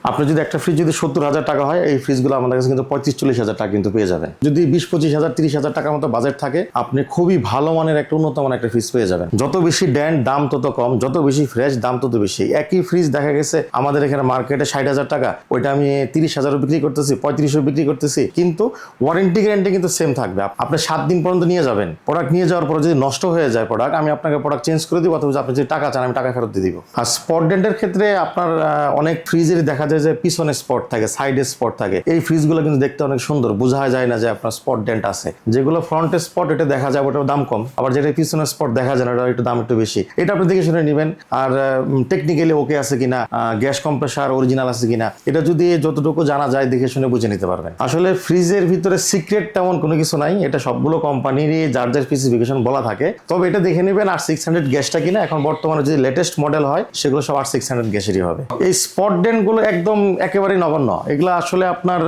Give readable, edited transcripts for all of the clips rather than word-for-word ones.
আপনি যদি একটা ফ্রিজ যদি 70,000 টাকা হয়, এই ফ্রিজগুলো আমাদের কাছে কিন্তু 35-40,000 টাকা কিন্তু পেয়ে যাবেন। যদি 20-25,000 30,000 টাকার মতো বাজেট থাকে, আপনি খুবই ভালো মানের একটা উন্নত মানের একটা ফ্রিজ পেয়ে যাবেন। যত বেশি ড্যান্ট দাম তত কম, যত বেশি ফ্রেশ দাম তত বেশি। একই ফ্রিজ দেখা গেছে আমাদের এখানে মার্কেটে 60,000 টাকা, ওইটা আমি 30,000 বিক্রি করতেছি, 3500 বিক্রি করতেছি, কিন্তু ওয়ারেন্টি গ্যারান্টি কিন্তু সেম থাকবে। আপনি 7 দিন পর্যন্ত নিয়ে যাবেন, প্রোডাক্ট নিয়ে যাওয়ার পরে যদি নষ্ট হয়ে যায় প্রোডাক্ট, আমি আপনাকে প্রোডাক্ট চেঞ্জ করে দিব, অথবা আপনি যদি টাকা চান আমি টাকা ফেরত দিয়ে দিব। আর স্পট ডেন্টের ক্ষেত্রে আপনার অনেক ফ্রিজের দেখা যায় যে পিছনে স্পট থাকে, সাইডে স্পট থাকে। এই ফ্রিজগুলো কিন্তু দেখতে অনেক সুন্দর, বোঝা যায় না যে আপনার স্পট ডেন্ট আছে। যেগুলো ফ্রন্টে স্পট, এটা দেখা যায় ওটার দাম কম, আবার যেটা পিছনে স্পট দেখা যায় না, ওটা একটু দাম একটু বেশি। এটা আপনি দেখে শুনে নেবেন। আর টেকনিক্যালি ওকে আছে কিনা, গ্যাস কম্প্রেসার অরিজিনাল আছে কিনা, এটা যদি যতটুকু জানা যায় দেখে শুনে বুঝে নিতে পারবেন। আসলে ফ্রিজের ভিতরে সিক্রেট তেমন কোনো কিছু নাই, এটা সবগুলো কোম্পানিরই যার যার স্পেসিফিকেশন বলা থাকে। তবে এটা দেখে নেবেন R600 গ্যাসটা কিনা। এখন বর্তমানে যদি লেটেস্ট মডেল হয় সেগুলো সব R600 গ্যাসেরই হবে। এই স্পট ডেন্ট গুলো একদম একেবারেই নগণ্য, এগুলো আসলে আপনার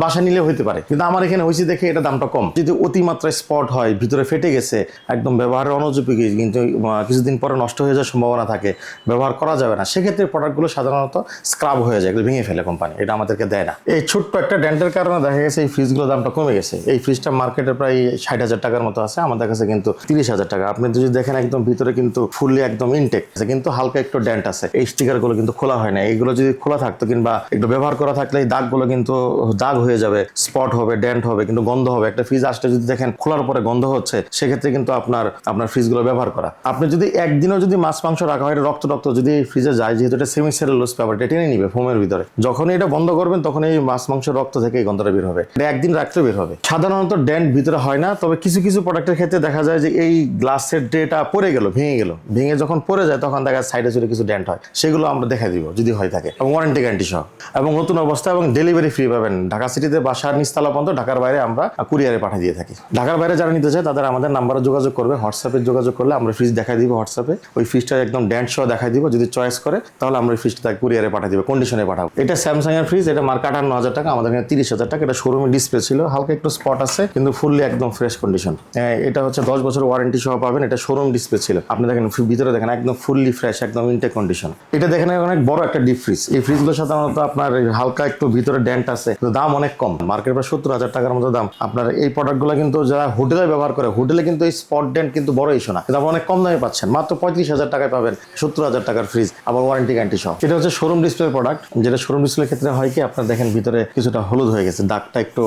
বাসা নিলে হইতে পারে, কিন্তু আমার এখানে হয়েছে দেখে এটা দামটা কম। যদি অতিমাত্রায় স্পট হয়, ভিতরে ফেটে গেছে, একদম ব্যবহারের অনুপযোগী, কিন্তু কিছুদিন পরে নষ্ট হয়ে যাওয়ার সম্ভাবনা থাকে, ব্যবহার করা যাবে না, সেক্ষেত্রে প্রোডাক্টগুলো সাধারণত স্ক্রাব হয়ে যায়, এগুলো ভেঙে ফেলে কোম্পানি, এটা আমাদেরকে দেয় না। এই ছোট্ট একটা ডেন্টের কারণে দেখা গেছে এই ফ্রিজগুলোর দামটা কমে গেছে। এই ফ্রিজটা মার্কেটে প্রায় 60,000 টাকার মতো আছে, আমাদের কাছে কিন্তু 30,000 টাকা। আপনি যদি দেখেন একদম ভিতরে কিন্তু ফুললি একদম ইনটেক আছে, কিন্তু হালকা একটু ডেন্ট আছে। এই স্টিকারগুলো কিন্তু খোলা হয় না, এইগুলো যদি খোলা থাকতো কিংবা একটু ব্যবহার করা থাকলে এই দাগগুলো কিন্তু দাগ হয়ে যাবে, স্পট হবে, ডেন্ট হবে, কিন্তু গন্ধ হবে। একটা ফ্রিজ আসলে যদি দেখেন খোলার পরে গন্ধ হচ্ছে, সেক্ষেত্রে কিন্তু আপনার ফ্রিজগুলো ব্যবহার করা। আপনি যদি একদিনও যদি মাছ মাংস রাখা হয়, রক্ত যদি ফ্রিজে যায়, যেহেতু এটা সেমি সেলুলোজ পেপার, এটা টেনে নিবে ফোমের ভিতরে। যখন এটা বন্ধ করবেন তখন এই মাছ মাংস রক্ত থেকে এই গন্ধটা বের হবে, এটা একদিন রাখতে বের হবে। সাধারণত ডেন্ট ভিতরে হয় না, তবে কিছু কিছু প্রোডাক্টের ক্ষেত্রে দেখা যায় যে এই গ্লাসের ডেটা পড়ে গেল, ভেঙে যখন পড়ে যায় তখন দেখা যায় সাইডে কিছু ডেন্ট হয়, সেগুলো আমরা দেখা দিব যদি হয় থাকে, এবং ওয়ারেন্টি গ্যারান্টি সহ, এবং নতুন অবস্থা, এবং ডেলিভারি ফ্রি পাবেন। ঢাকা সিটিতে বাসার নিচতলা পর্যন্ত, ঢাকার বাইরে আমরা কুরিয়ারে পাঠিয়ে দিয়ে থাকি। ঢাকার বাইরে যারা নিতে চায় তাদের আমাদের নাম্বারে যোগাযোগ করবে, হোয়াটসঅ্যাপে যোগাযোগ করলে আমরা ফ্রিজ দেখাই দিব, হোয়াটসঅ্যাপে ওই ফ্রিজটা একদম ডেন্ট সহ দেখাই দিব। যদি চয়েস করে তাহলে আমরা ফ্রিজটা তাকে কুরিয়ারে পাঠিয়ে দিব, কন্ডিশনে পাঠাবো। এটা স্যামসাং এর ফ্রিজ, এটা মার্কেট 58,000 টাকা, আমাদের এখানে 30,000 টাকা। এটা শোরুমে ডিসপ্লে ছিল, হালকা একটু স্পট আছে, কিন্তু ফুললি একদম ফ্রেশ কন্ডিশন। এটা হচ্ছে 10 বছর ওয়ারেন্টি সহ পাবেন। এটা শোরুম ডিসপ্লে ছিল, আপনি দেখেন ভিতরে দেখেন একদম ফুললি ফ্রেশ, একদম ইনটেক কন্ডিশন। এটা দেখেন অনেক বড় একটা ডিপ ফ্রিজ। এই ফ্রিজগুলো সাধারণত আপনার হালকা একটু ভিতরে ডেন্ট আছে, দাম অনেক কম, মার্কেট প্রায় 70,000 টাকার মতো দাম। আপনার এই প্রোডাক্টগুলো কিন্তু যারা হোটেলে ব্যবহার করে, হোটেলে কিন্তু এই স্পট ডেন্ট কিন্তু বড় ইস্যু না, কিন্তু আপনি অনেক কম দামে পাচ্ছেন, মাত্র 35,000 টাকায় পাবেন 70,000 টাকার ফ্রিজ, আবার ওয়ারেন্টি গ্যারান্টি সহ। এটা হচ্ছে শোরুম ডিসপ্লে প্রোডাক্ট, যেটা শোরুম ডিসপ্লের ক্ষেত্রে হয় কি, আপনার দেখেন ভিতরে কিছুটা হলুদ হয়ে গেছে, দাগটা একটু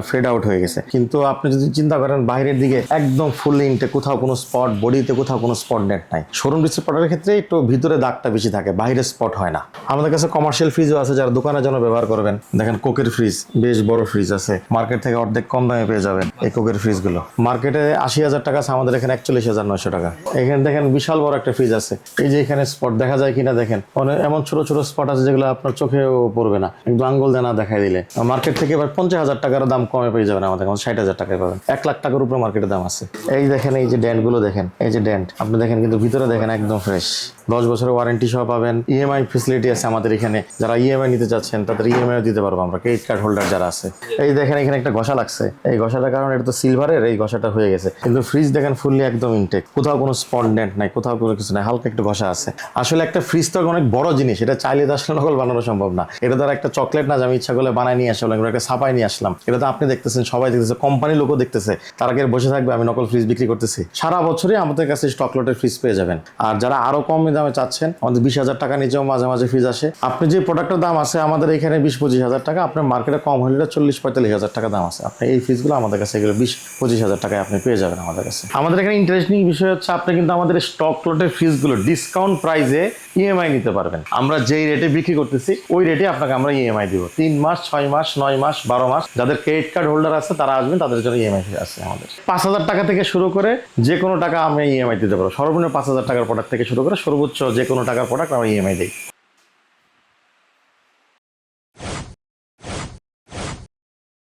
ফেড আউট হয়ে গেছে, কিন্তু আপনি যদি চিন্তা করেন বাইরের দিকে একদম ফুললি ইনটেক, কোথাও কোনো স্পট, বডিতে কোথাও কোনো স্পট ডেন্ট নাই। শোরুম ডিসপ্লে প্রোডাক্টের ক্ষেত্রে একটু ভিতরে দাগটা বেশি থাকে, বাইরে স্পট হয় না। আমাদের কাছে কমার্শিয়াল ফ্রিজও আছে, যারা দোকানের জন্য ব্যবহার করবেন। দেখেন কোকের ফ্রিজ, বেশ বড় ফ্রিজ আছে, মার্কেট থেকে অর্ধেক কম দামে পেয়ে যাবেন এই কোকের ফ্রিজগুলো। মার্কেটে 80,000 টাকা আছে, আমাদের এখানে 41,900 টাকা। এখানে দেখেন বিশাল বড় একটা ফ্রিজ আছে, এই যে এখানে স্পট দেখা যায় কিনা দেখেন, এমন ছোট ছোট স্পট আছে যেগুলো আপনার চোখেও পড়বে না, একটু আঙ্গুল দেনা দেখাই দিলে। মার্কেট থেকে এবার 50,000 টাকার দাম কমে পেয়ে যাবেন, আমাদের 60,000 টাকায় পাবেন। 1 লাখ টাকার উপরে মার্কেটের দাম আছে। এই দেখেন, এই যে ডেন্ট গুলো দেখেন, এই যে ডেন্ট আপনি দেখেন, কিন্তু ভিতরে দেখেন একদম ফ্রেশ। 10 বছরের ওয়ারেন্টি সহ পাবেন। ইএমআই ফেসিলিটি আছে আমাদের এখানে, যারা ইএমআই নিতে চাচ্ছেন তাদের ইএমআই দিতে পারবো আমরা, ক্রেডিট কার্ড হোল্ডার যারা আছে। এই দেখেন এখানে একটা ঘষা লাগছে, এই ঘষাটার কারণে এটা তো সিলভারের, এই ঘষাটা হয়ে গেছে, কিন্তু ফ্রিজ দেখেন ফুললি একদম ইনটেক, কোথাও কোনো স্পট ডেন্ট নাই, কোথাও কোনো কিছু নাই, হালকা একটু ঘষা আছে। আসলে একটা ফ্রিজ তো অনেক বড় জিনিস, এটা চাইলে তো আসলে নকল বানানো সম্ভব না। এটা তো একটা চকলেট না যে আমি ইচ্ছা করলে বানাই নিয়ে আসলাম, একটা ছাপাই নিয়ে আসলাম। এটা তো আপনি দেখতেছেন, সবাই দেখতেছে, কোম্পানির লোকও দেখতেছে, তারা কি বসে থাকবে আমি নকল ফ্রিজ বিক্রি করতেছি? সারা বছরই আমাদের কাছে স্টক লটের ফ্রিজ পেয়ে যাবেন। আর যারা আরো কম দামে চাচ্ছেন, আমাদের 20,000 টাকা নিচেও মাঝে মাঝে ফ্রিজ আসে। আপনি যে প্রোডাক্টের দাম আছে আমাদের এখানে 20-25,000 টাকা, আপনার মার্কেটে কম হলে 40-45,000 টাকা দাম আছে। আপনি এই ফ্রিজগুলো আমাদের কাছে এগুলো 20-25,000 টাকায় আপনি পেয়ে যাবেন আমাদের কাছে। আমাদের এখানে ইন্টারেস্টিং বিষয় হচ্ছে, আপনি কিন্তু আমাদের স্টক লটের ফ্রিজগুলো ডিসকাউন্ট প্রাইসে ইএমআই নিতে পারবেন। আমরা যেই রেটে বিক্রি করতেছি ওই রেটে আপনাকে আমরা ইএমআই দিব। 3 মাস, 6 মাস, 9 মাস, 12 মাস। যাদের ক্রেডিট কার্ড হোল্ডার আছে তারা আসবেন, তাদের জন্য ইএমআই আছে আমাদের। 5,000 টাকা থেকে শুরু করে যে কোনো টাকা আমি ইএমআই দিতে পারবো। সর্বনিম্ন 5,000 টাকার প্রোডাক্ট থেকে শুরু করে সর্বোচ্চ যে কোনো টাকার প্রোডাক্ট আমরা ইএমআই দিই।